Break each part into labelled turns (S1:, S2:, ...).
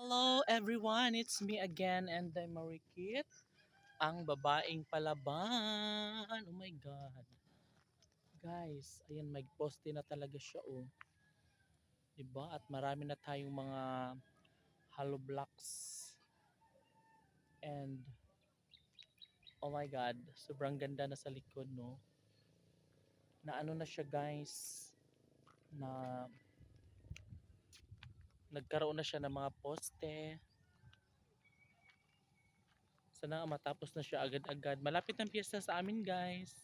S1: Hello everyone, it's me again and I'm Marikit, ang babaeng palaban. Oh my god. Guys, ayan mag-poste na talaga siya oh. 'Di ba? At marami na tayong mga hollow blocks. And oh my god, sobrang ganda na sa likod no. Na ano na siya guys, na nagkaroon na siya ng mga poste. Sana nga matapos na siya agad-agad. Malapit ang piyesta sa amin guys.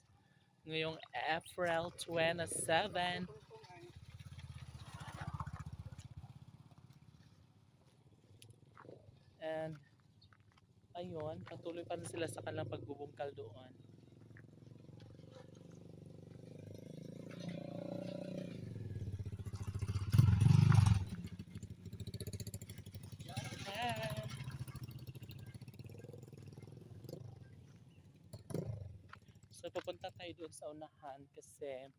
S1: Ngayong April 27. And ayun, patuloy pa rin sila sa kanilang pagbubungkal doon. And, so pupunta tayo doon sa unahan kasi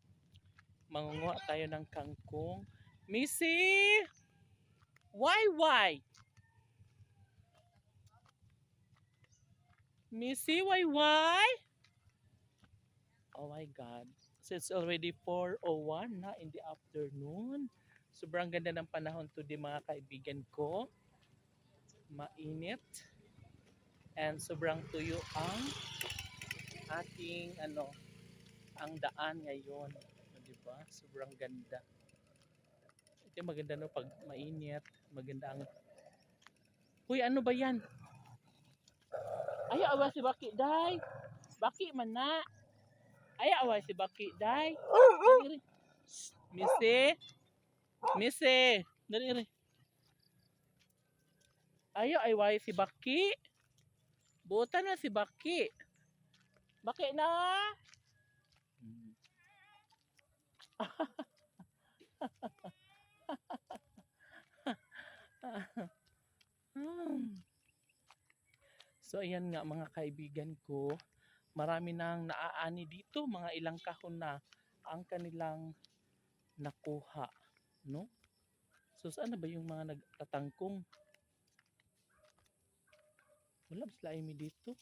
S1: mangunguha tayo ng kangkong. Missy! Why? Missy, why? Oh my God. So it's already 4:01 na in the afternoon. Sobrang ganda ng panahon today mga kaibigan ko. Mainit. And sobrang tuyo ang ating ang daan ngayon. Di ba? Sobrang ganda. Ito yung maganda no pag mainit, maganda ang. Uy, ano ba 'yan? Ay, awa si Baki Day. Baki man na. Ay, awa si Baki Day. Missy. Missy. Dali. Ayo ay way si Baki. Buta na si Baki. Baki na. So ayan nga mga kaibigan ko, marami nang naaani dito, mga ilang kahon na ang kanilang nakuha, no? So saan na ba yung mga nagtatangkong? Wala ba sila Amy dito?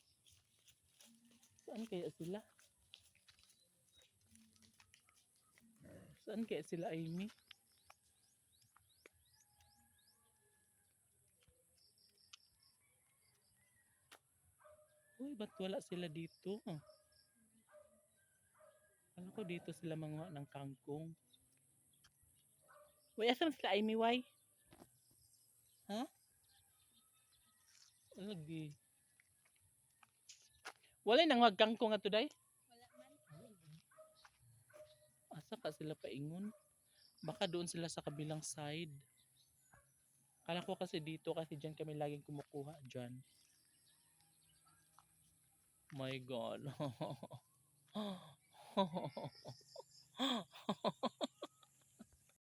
S1: Saan kaya sila? Saan kaya sila Amy? Uy, ba't wala sila dito? Alam ko dito sila mga ng kangkong. Uy, asan sila Amy, why? Ha? Lagi. Wala nang magkangkong ato day? Asa ka sila paingon? Baka doon sila sa kabilang side. Kala ko kasi dito kasi dyan kami laging kumukuha dyan. My God.